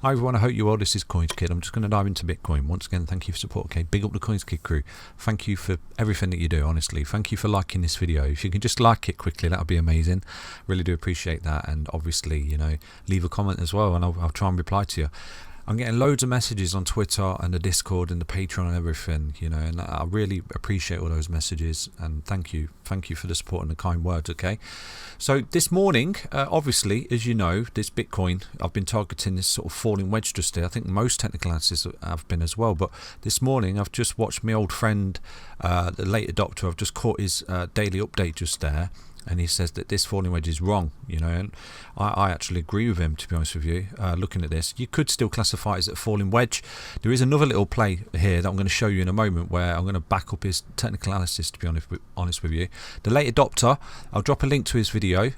Hi everyone, I hope you all. This is CoinsKid. I'm just going to dive into Bitcoin. Once again, thank you for support. Okay, big up the CoinsKid crew. Thank you for everything that you do, honestly. Thank you for liking this video. If you can just like it quickly, that would be amazing. Really do appreciate that. And obviously, you know, leave a comment as well and I'll try and reply to you. I'm getting loads of messages on Twitter and the Discord and the Patreon and everything, you know, and I really appreciate all those messages, and thank you for the support and the kind words. Okay, so this morning, obviously, as you know, this Bitcoin, I've been targeting this sort of falling wedge just there. I think most technical analysts have been as well, but this morning I've just watched my old friend, the late adopter. I've just caught his daily update just there. And he says that this falling wedge is wrong, you know, and I actually agree with him, to be honest with you. Looking at this, you could still classify it as a falling wedge. There is another little play here that I'm going to show you in a moment where I'm going to back up his technical analysis, to be honest with you. The late adopter, I'll drop a link to his video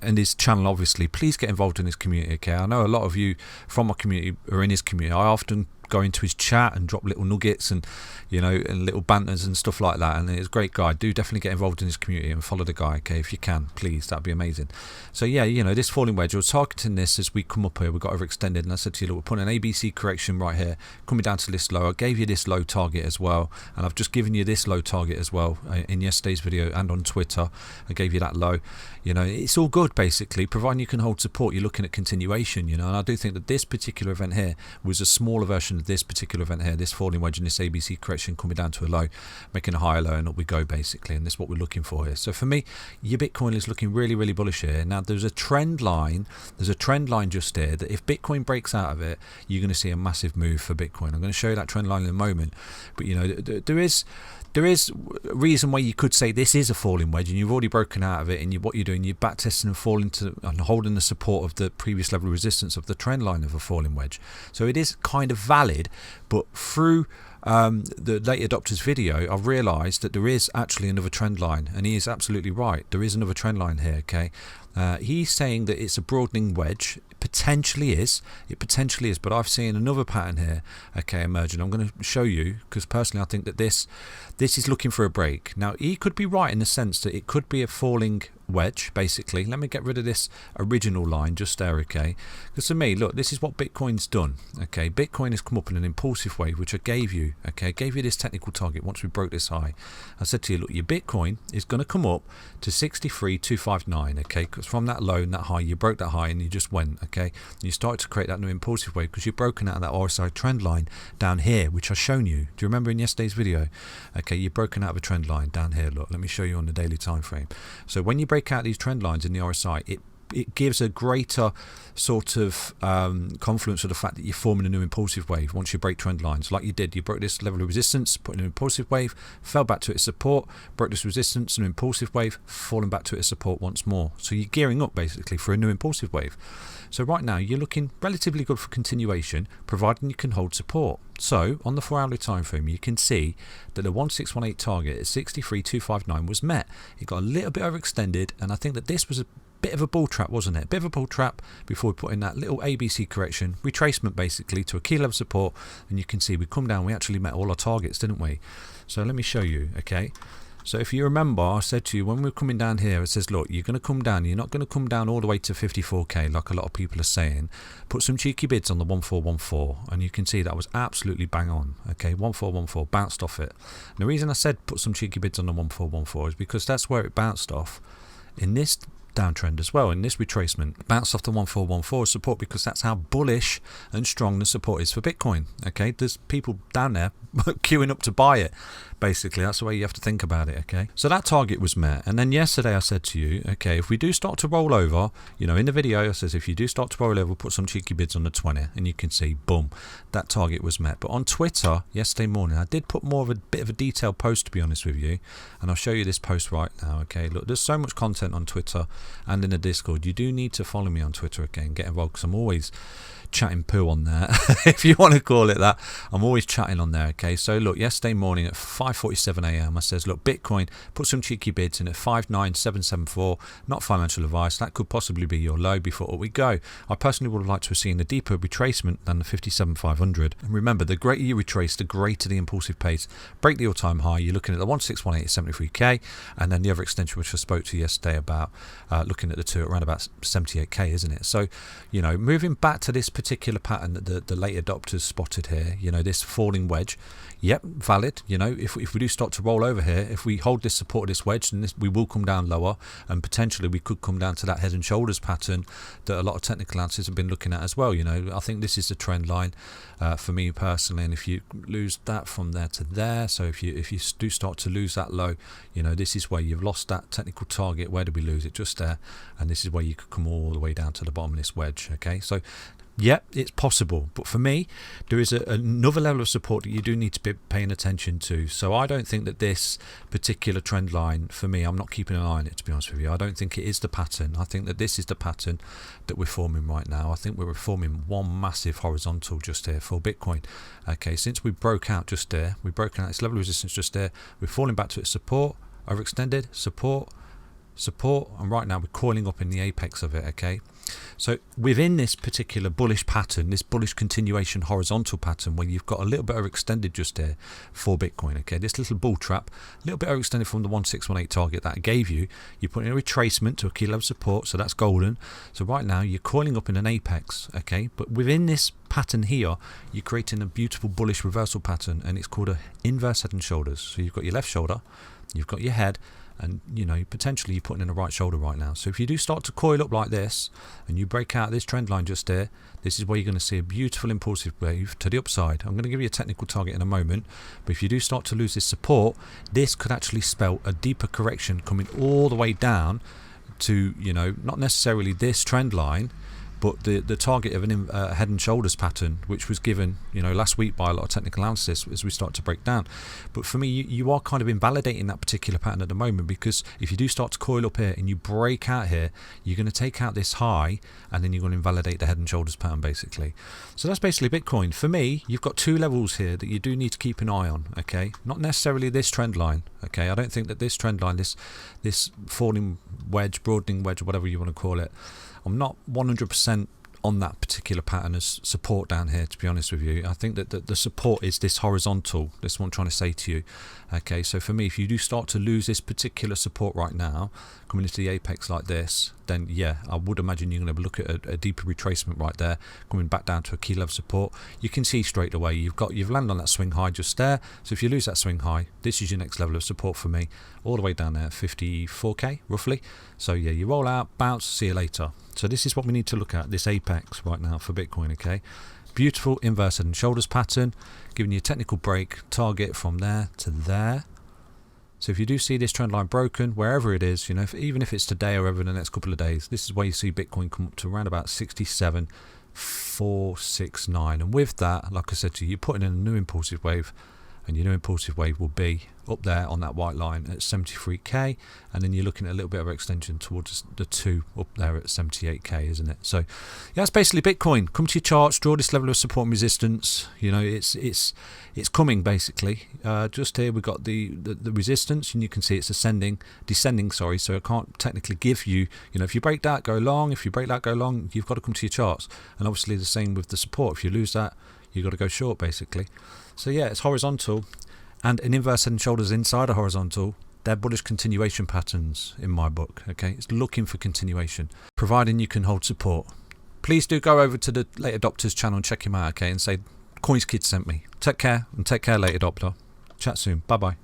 and his channel, obviously. Please get involved in his community, okay? I know a lot of you from my community are in his community. I often go into his chat and drop little nuggets and, you know, and little banters and stuff like that, and he's a great guy. Do definitely get involved in his community and follow the guy, okay, if you can, please. That'd be amazing. So yeah, you know, this falling wedge, I was targeting this as we come up here. We got overextended, and I said to you, look, we're putting an ABC correction right here, coming down to this low. I gave you this low target as well, and I've just given you this low target as well in yesterday's video and on Twitter. I gave you that low. You know, it's all good basically, providing you can hold support. You're looking at continuation, you know, and I do think that this particular event here was a smaller version of this particular event here, this falling wedge and this ABC correction coming down to a low, making a higher low, and up we go basically, and this is what we're looking for here. So for me, your Bitcoin is looking really, really bullish here. Now there's a trend line just here that if Bitcoin breaks out of it, you're going to see a massive move for Bitcoin. I'm going to show you that trend line in a moment, but you know, there is a reason why you could say this is a falling wedge, and you've already broken out of it, and what you're doing, you're back testing and falling to and holding the support of the previous level of resistance of the trend line of a falling wedge. So it is kind of valid, but through the late adopter's video, I've realised that there is actually another trend line, and he is absolutely right. There is another trend line here. Okay, he's saying that it's a broadening wedge. It potentially is, but I've seen another pattern here, okay, emerging. I'm going to show you, because personally I think that this is looking for a break. Now he could be right in the sense that it could be a falling wedge basically. Let me get rid of this original line just there, okay, because to me, look, this is what Bitcoin's done. Okay, Bitcoin has come up in an impulsive wave, which I gave you, okay, I gave you this technical target once we broke this high. I said to you, look, your Bitcoin is going to come up to 63,259, okay, because from that low and that high, you broke that high and you just went, okay, and you started to create that new impulsive wave because you've broken out of that RSI trend line down here, which I've shown you. Do you remember in yesterday's video? Okay, you've broken out of a trend line down here. Look, let me show you on the daily time frame. So when you break out these trend lines in the RSI, it gives a greater sort of confluence of the fact that you're forming a new impulsive wave once you break trend lines like you did. You broke this level of resistance, put in an impulsive wave, fell back to its support, broke this resistance, an impulsive wave, falling back to its support once more. So you're gearing up basically for a new impulsive wave. So right now you're looking relatively good for continuation, providing you can hold support. So on the 4-hourly time frame, you can see that the 1618 target at 63,259 was met. It got a little bit overextended, and I think that this was a bit of a bull trap, wasn't it? A bit of a bull trap before we put in that little ABC correction, retracement basically to a key level support, and you can see we come down, we actually met all our targets, didn't we? So let me show you, okay? So if you remember, I said to you when we were coming down here, it says, look, you're going to come down, you're not going to come down all the way to 54k like a lot of people are saying. Put some cheeky bids on the 1414, and you can see that was absolutely bang on. Okay, 1414 bounced off it. And the reason I said put some cheeky bids on the 1414 is because that's where it bounced off in this downtrend as well, in this retracement. Bounced off the 1414 support because that's how bullish and strong the support is for Bitcoin. Okay, there's people down there queuing up to buy it. Basically, that's the way you have to think about it, okay? So that target was met. And then yesterday I said to you, okay, if we do start to roll over, you know, in the video I says if you do start to roll over, put some cheeky bids on the 20, and you can see, boom, that target was met. But on Twitter yesterday morning, I did put more of a bit of a detailed post, to be honest with you, and I'll show you this post right now, okay? Look, there's so much content on Twitter and in the Discord. You do need to follow me on Twitter, okay, and get involved, because I'm always chatting poo on there, if you want to call it that. I'm always chatting on there, okay? So look, yesterday morning at 5:47 a.m. I says, look, Bitcoin, put some cheeky bids in at 59774. Not financial advice, that could possibly be your low before we go. I personally would have liked to have seen a deeper retracement than the 57,500. And remember, the greater you retrace, the greater the impulsive pace. Break the all-time high, you're looking at the 1618 at 73k, and then the other extension which I spoke to yesterday about, looking at the two at around about 78k, isn't it? So, you know, moving back to this particular pattern that the late adopters spotted here, you know, this falling wedge, yep, valid. You know, if we do start to roll over here, if we hold this support of this wedge, then we will come down lower, and potentially we could come down to that head and shoulders pattern that a lot of technical analysts have been looking at as well. You know, I think this is the trend line for me personally, and if you lose that from there to there, so if you do start to lose that low, you know, this is where you've lost that technical target. Where did we lose it? Just there. And this is where you could come all the way down to the bottom of this wedge. Okay, so yeah, it's possible, but for me there is another level of support that you do need to be paying attention to. So I don't think that this particular trend line, for me, I'm not keeping an eye on it, to be honest with you. I don't think it is the pattern. I think that this is the pattern that we're forming right now. I think we're forming one massive horizontal just here for Bitcoin. Okay, since we broke out just there, we broke out this level of resistance just there, we're falling back to its support, overextended, support, and right now we're coiling up in the apex of it. Okay, so within this particular bullish pattern, this bullish continuation horizontal pattern, where you've got a little bit overextended just here for Bitcoin, okay, this little bull trap, a little bit overextended from the 1618 target that I gave you, you're putting a retracement to a key level support, so that's golden. So right now you're coiling up in an apex, okay, but within this pattern here, you're creating a beautiful bullish reversal pattern, and it's called a inverse head and shoulders. So you've got your left shoulder, you've got your head, and you know, potentially you're putting in the right shoulder right now. So if you do start to coil up like this and you break out this trend line just there, this is where you're going to see a beautiful impulsive wave to the upside. I'm going to give you a technical target in a moment, but if you do start to lose this support, this could actually spell a deeper correction coming all the way down to, you know, not necessarily this trend line, but the target of an head and shoulders pattern, which was given, you know, last week by a lot of technical analysis as we start to break down. But for me, you are kind of invalidating that particular pattern at the moment, because if you do start to coil up here and you break out here, you're going to take out this high, and then you're going to invalidate the head and shoulders pattern basically. So that's basically Bitcoin. For me, you've got two levels here that you do need to keep an eye on. Okay, not necessarily this trend line. Okay, I don't think that this trend line, this falling wedge, broadening wedge, or whatever you want to call it, I'm not 100% on that particular pattern as support down here, to be honest with you. I think that the support is this horizontal. This is what I'm trying to say to you. Okay, so for me, if you do start to lose this particular support right now, coming into the apex like this, then yeah, I would imagine you're going to look at a deeper retracement right there, coming back down to a key level support. You can see straight away you've landed on that swing high just there. So if you lose that swing high, this is your next level of support for me, all the way down there, 54k roughly. So yeah, you roll out, bounce, see you later. So this is what we need to look at, this apex right now for Bitcoin. Okay, beautiful inverse head and shoulders pattern, giving you a technical break target from there to there. So if you do see this trend line broken, wherever it is, you know, even if it's today or over the next couple of days, this is where you see Bitcoin come up to around about 67,469. And with that, like I said to you, you're putting in a new impulsive wave, and your new impulsive wave will be up there on that white line at 73k, and then you're looking at a little bit of extension towards the 2 up there at 78k, isn't it? So yeah, that's basically Bitcoin. Come to your charts, draw this level of support and resistance. You know, it's coming basically. Just here we've got the resistance, and you can see it's descending, sorry, so I can't technically give you, you know, if you break that, go long. If you break that, go long. You've got to come to your charts. And obviously the same with the support. If you lose that, you've got to go short basically. So yeah, it's horizontal, and an inverse head and shoulders inside a horizontal. They're bullish continuation patterns in my book. Okay, it's looking for continuation, providing you can hold support. Please do go over to the Late Adopters channel and check him out, okay, and say CoinsKid sent me. Take care, and take care, Late Adopter. Chat soon. Bye bye.